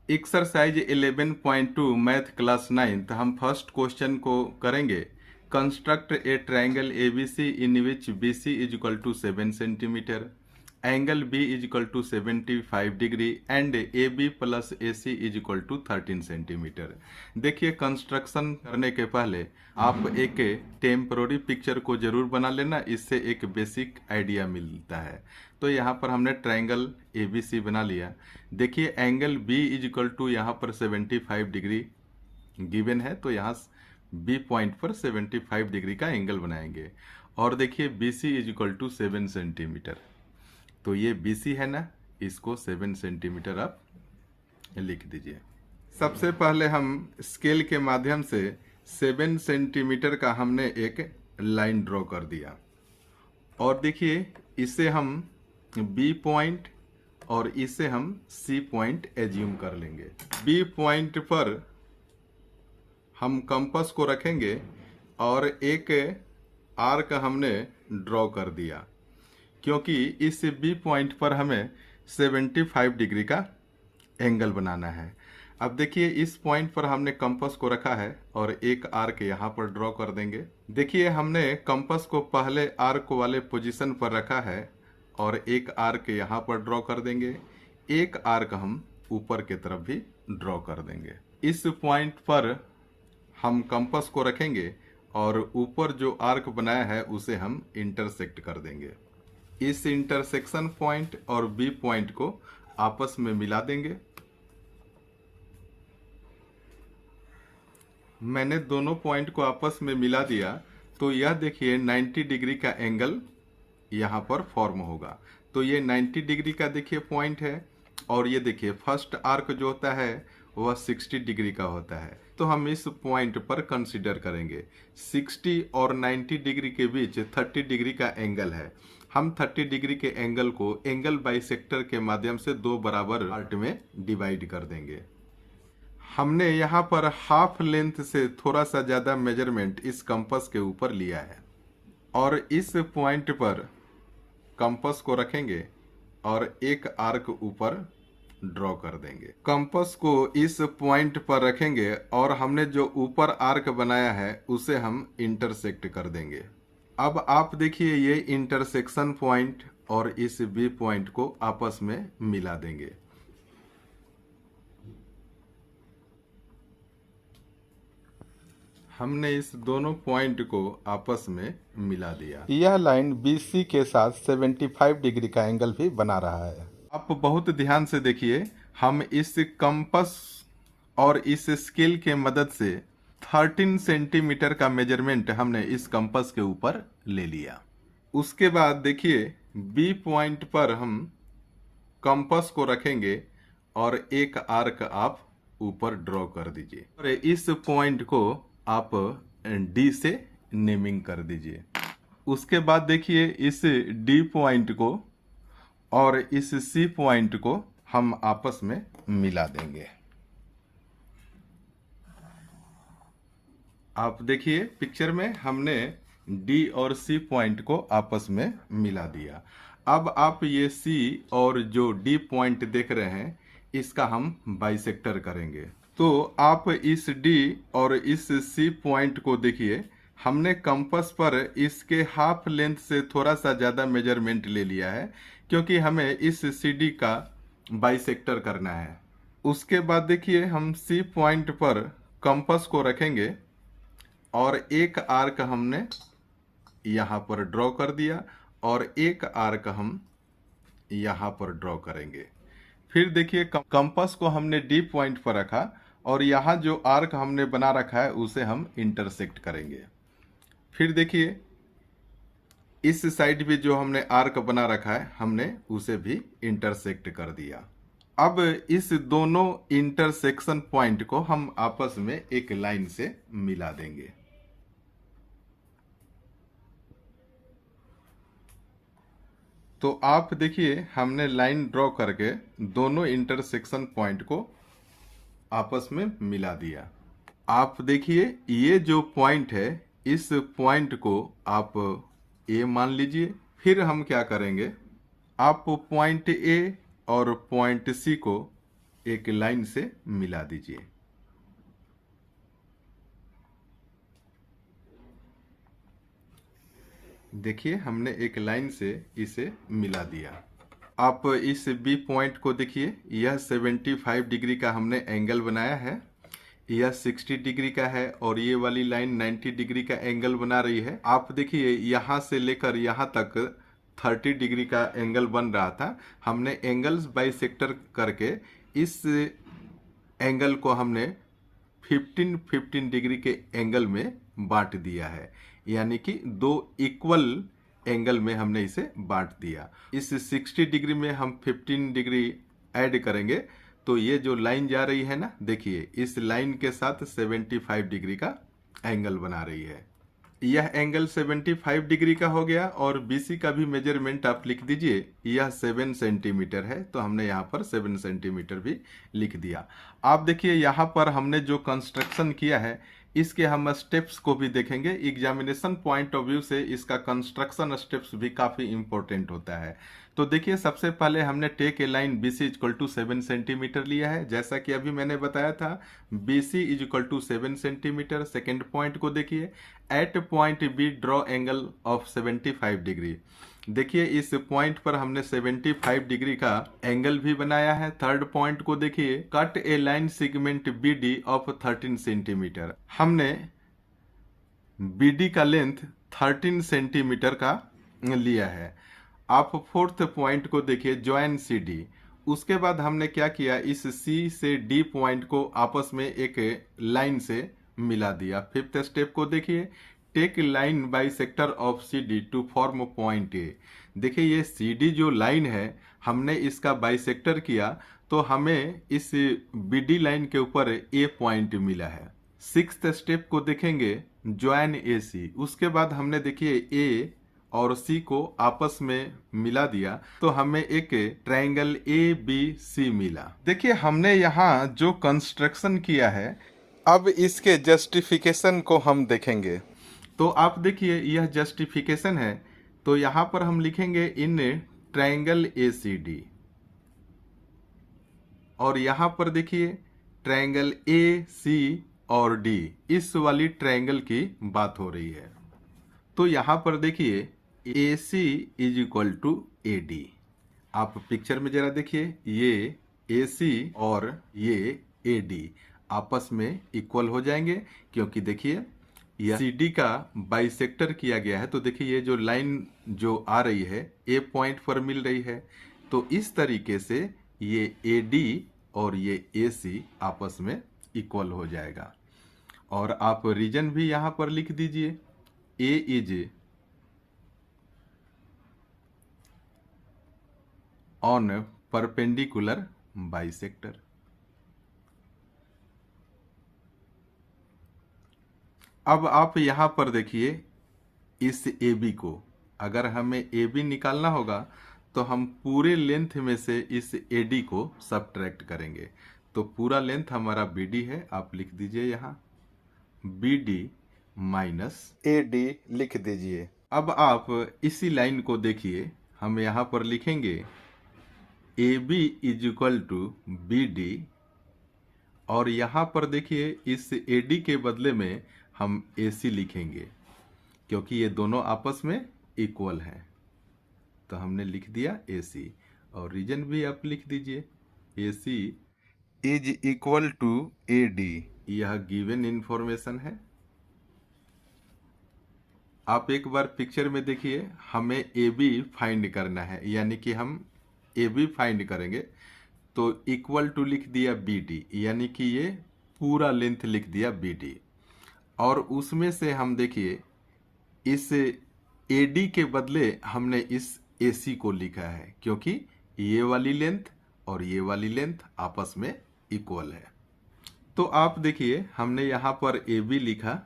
Exercise 11.2 math class 9 हम first question को करेंगे। Construct a triangle ABC in which BC is equal to 7 centimetre, angle B is equal to 75 degree and AB plus AC is equal to 13 centimetre. देखिए, construction करने के पहले आप एक temporary picture को जरूर बना लेना, इससे एक बेसिक आइडिया मिलता है। तो यहाँ पर हमने ट्रायंगल ABC बना लिया। देखिए, angle B is equal to यहाँ पर 75 डिग्री गिवन है, तो यहाँ B पॉइंट पर 75 डिग्री का एंगल बनाएंगे। और देखिए, BC is equal to 7 centimetre, तो ये BC है ना, इसको 7 सेंटीमीटर आप लिख दीजिए। सबसे पहले हम स्केल के माध्यम से 7 सेंटीमीटर का हमने एक लाइन ड्रॉ कर दिया। और देखिए, इसे हम B पॉइंट और इसे हम C पॉइंट एज्यूम कर लेंगे। B पॉइंट पर हम कंपास को रखेंगे और एक आर्क हमने ड्रॉ कर दिया, क्योंकि इस B पॉइंट पर हमें 75 डिग्री का एंगल बनाना है। अब देखिए, इस पॉइंट पर हमने कंपास को रखा है और एक आर्क यहाँ पर ड्रॉ कर देंगे। देखिए, हमने कंपास को पहले आर्क वाले पोजीशन पर रखा है और एक आर्क यहाँ पर ड्रॉ कर देंगे। एक आर्क हम ऊपर की तरफ भी ड्रॉ कर देंगे। इस पॉइंट पर हम कंपास को रखेंगे और ऊपर जो आर्क बनाया है उसे हम इंटरसेक्ट कर देंगे। इस इंटरसेक्शन पॉइंट और B पॉइंट को आपस में मिला देंगे। मैंने दोनों पॉइंट को आपस में मिला दिया, तो यह देखिए 90 डिग्री का एंगल यहाँ पर फॉर्म होगा। तो ये 90 डिग्री का देखिए पॉइंट है, और ये देखिए फर्स्ट आर्क जो होता है वह 60 डिग्री का होता है। तो हम इस पॉइंट पर कंसीडर करेंगे 60 और 90 डिग्री के बीच 30 डिग्री का एंगल है। हम 30 डिग्री के एंगल को एंगल बाइसेक्टर के माध्यम से दो बराबर पार्ट में डिवाइड कर देंगे। हमने यहाँ पर हाफ लेंथ से थोड़ा सा ज़्यादा मेजरमेंट इस कंपास के ऊपर लिया है और इस पॉइंट पर कंपास को रखेंगे और एक आर्क ऊपर ड्रॉ कर देंगे। कंपास को इस पॉइंट पर रखेंगे और हमने जो ऊपर आर्क बनाया है उसे हम इंटरसेक्ट कर देंगे। अब आप देखिए, ये इंटरसेक्शन पॉइंट और इस B पॉइंट को आपस में मिला देंगे। हमने इस दोनों पॉइंट को आपस में मिला दिया। यह लाइन BC के साथ 75 डिग्री का एंगल भी बना रहा है। आप बहुत ध्यान से देखिए, हम इस कंपास और इस स्केल के मदद से 13 सेंटीमीटर का मेजरमेंट हमने इस कंपास के ऊपर ले लिया। उसके बाद देखिए, B पॉइंट पर हम कंपास को रखेंगे और एक आर्क आप ऊपर ड्रॉ कर दीजिए और इस पॉइंट को आप D से नेमिंग कर दीजिए। उसके बाद देखिए, इस D पॉइंट को और इस C पॉइंट को हम आपस में मिला देंगे। आप देखिए, पिक्चर में हमने D और C पॉइंट को आपस में मिला दिया। अब आप ये C और जो D पॉइंट देख रहे हैं, इसका हम बाइसेक्टर करेंगे। तो आप इस D और इस C पॉइंट को देखिए, हमने कंपास पर इसके हाफ लेंथ से थोड़ा सा ज़्यादा मेजरमेंट ले लिया है, क्योंकि हमें इस CD का बाइसेक्टर करना है। उसके बाद देखिए, हम C पॉइंट पर कंपास को रखेंगे और एक आर्क हमने यहाँ पर ड्रॉ कर दिया और एक आर्क हम यहाँ पर ड्रॉ करेंगे। फिर देखिए, कंपास को हमने D पॉइंट पर रखा और यहाँ जो आर्क हमने बना रखा है उसे हम इंटरसेक्ट करेंगे। फिर देखिए, इस साइड भी जो हमने आर्क बना रखा है हमने उसे भी इंटरसेक्ट कर दिया। अब इस दोनों इंटरसेक्शन पॉइंट को हम आपस में एक लाइन से मिला देंगे। तो आप देखिए, हमने लाइन ड्रॉ करके दोनों इंटरसेक्शन पॉइंट को आपस में मिला दिया। आप देखिए, ये जो पॉइंट है इस पॉइंट को आप A मान लीजिए। फिर हम क्या करेंगे, आप पॉइंट A और पॉइंट C को एक लाइन से मिला दीजिए। देखिए हमने एक लाइन से इसे मिला दिया। आप इस बी पॉइंट को देखिए, यह 75 डिग्री का हमने एंगल बनाया है, यह 60 डिग्री का है और ये वाली लाइन 90 डिग्री का एंगल बना रही है। आप देखिए यहाँ से लेकर यहाँ तक 30 डिग्री का एंगल बन रहा था। हमने एंगल्स बाइसेक्टर करके इस एंगल को हमने 15 डिग्री के एंगल में बांट दिया है, यानी कि दो इक्वल एंगल में हमने इसे बांट दिया। इस 60 डिग्री में हम 15 डिग्री ऐड करेंगे तो ये जो लाइन जा रही है ना, देखिए इस लाइन के साथ 75 डिग्री का एंगल बना रही है। यह एंगल 75 डिग्री का हो गया और बीसी का भी मेजरमेंट आप लिख दीजिए। यह 7 सेंटीमीटर है तो हमने यहाँ पर 7 सेंटीमीटर भी लिख दिया। आप देखिए यहाँ पर हमने जो कंस्ट्रक्शन किया है इसके हम स्टेप्स को भी देखेंगे। एग्जामिनेशन पॉइंट ऑफ व्यू से इसका कंस्ट्रक्शन स्टेप्स भी काफ़ी इंपॉर्टेंट होता है। तो देखिए सबसे पहले हमने take a line B C equal to 7 centimetre लिया है, जैसा कि अभी मैंने बताया था B C is equal to 7 centimetre. Second point को देखिए, at point B draw angle of 75 degree. देखिए इस पॉइंट पर हमने 75 डिग्री का एंगल भी बनाया है। थर्ड पॉइंट को देखिए, cut a line segment B D of 13 centimetre. हमने बी डी का लेंथ 13 सेंटीमीटर का लिया है। आप फोर्थ पॉइंट को देखिए, ज्वाइन सी डी। उसके बाद हमने क्या किया, इस सी से डी पॉइंट को आपस में एक लाइन से मिला दिया। फिफ्थ स्टेप को देखिए, take line bisector of C D to form point A. देखिए ये सी डी जो लाइन है हमने इसका बाइसेक्टर किया तो हमें इस बी डी लाइन के ऊपर ए पॉइंट मिला है। सिक्स्थ स्टेप को देखेंगे, ज्वाइन ए सी। उसके बाद हमने देखिए ए और सी को आपस में मिला दिया तो हमें एक ट्रायंगल ए बी सी मिला। देखिए हमने यहाँ जो कंस्ट्रक्शन किया है अब इसके जस्टिफिकेशन को हम देखेंगे। तो आप देखिए यह जस्टिफिकेशन है तो यहाँ पर हम लिखेंगे in triangle A C D, और यहाँ पर देखिए ट्रायंगल ए सी और डी, इस वाली ट्रायंगल की बात हो रही है। तो यहाँ पर देखिए A C is equal to A D. आप पिक्चर में जरा देखिए, ये ए सी और ये ए डी आपस में इक्वल हो जाएंगे क्योंकि देखिए यह सी डी का बाइसेक्टर किया गया है। तो देखिए ये जो लाइन जो आ रही है ए पॉइंट पर मिल रही है, तो इस तरीके से ये ए डी और ये ए सी आपस में इक्वल हो जाएगा। और आप रीजन भी यहाँ पर लिख दीजिए, ए इज ऑन परपेंडिकुलर बाइसेक्टर। अब आप यहाँ पर देखिए इस ए बी को, अगर हमें ए बी निकालना होगा तो हम पूरे लेंथ में से इस ए डी को सबट्रैक्ट करेंगे। तो पूरा लेंथ हमारा बी डी है, आप लिख दीजिए यहाँ B D minus A D लिख दीजिए। अब आप इसी लाइन को देखिए, हम यहाँ पर लिखेंगे A B is equal to B D, और यहाँ पर देखिए इस ए डी के बदले में हम ए सी लिखेंगे क्योंकि ये दोनों आपस में इक्वल हैं। तो हमने लिख दिया ए सी, और रीजन भी आप लिख दीजिए A C is equal to A D. यह गिवन इंफॉर्मेशन है। आप एक बार पिक्चर में देखिए, हमें ए बी फाइंड करना है, यानी कि हम ए बी फाइंड करेंगे तो इक्वल टू लिख दिया बी डी, यानी कि ये पूरा लेंथ लिख दिया बी डी। और उसमें से हम देखिए इस ए डी के बदले हमने इस ए सी को लिखा है क्योंकि ये वाली लेंथ और ये वाली लेंथ आपस में इक्वल है। तो आप देखिए हमने यहाँ पर ए बी लिखा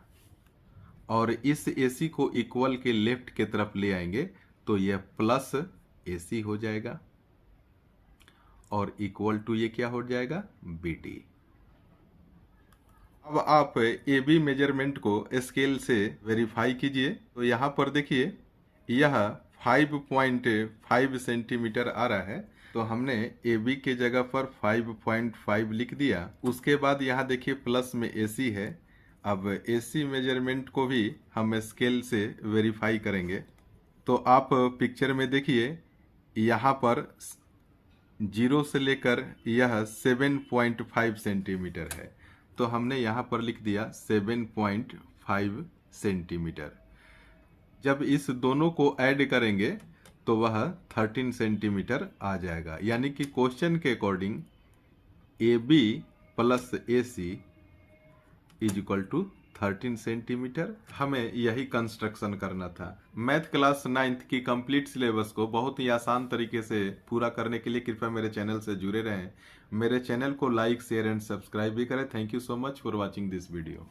और इस ए सी को इक्वल के लेफ्ट के तरफ ले आएंगे तो यह प्लस ए सी हो जाएगा और इक्वल टू ये क्या हो जाएगा, बी डी। अब आप ए बी मेजरमेंट को स्केल से वेरीफाई कीजिए। तो यहाँ पर देखिए यह 5.5 सेंटीमीटर आ रहा है। तो हमने ए बी के जगह पर 5.5 लिख दिया। उसके बाद यहाँ देखिए प्लस में ए सी है। अब ए सी मेजरमेंट को भी हम स्केल से वेरीफाई करेंगे। तो आप पिक्चर में देखिए यहाँ पर 0 से लेकर यह 7.5 सेंटीमीटर है, तो हमने यहाँ पर लिख दिया 7.5 सेंटीमीटर। जब इस दोनों को ऐड करेंगे तो वह 13 सेंटीमीटर आ जाएगा। यानी कि क्वेश्चन के according A B plus A C is equal to 13 centimetre. हमें यही कंस्ट्रक्शन करना था। मैथ क्लास 9th की कंप्लीट सिलेबस को बहुत ही आसान तरीके से पूरा करने के लिए कृपया मेरे चैनल से जुड़े रहें। मेरे चैनल को लाइक, शेयर एंड सब्सक्राइब भी करें। Thank you so much for watching this video.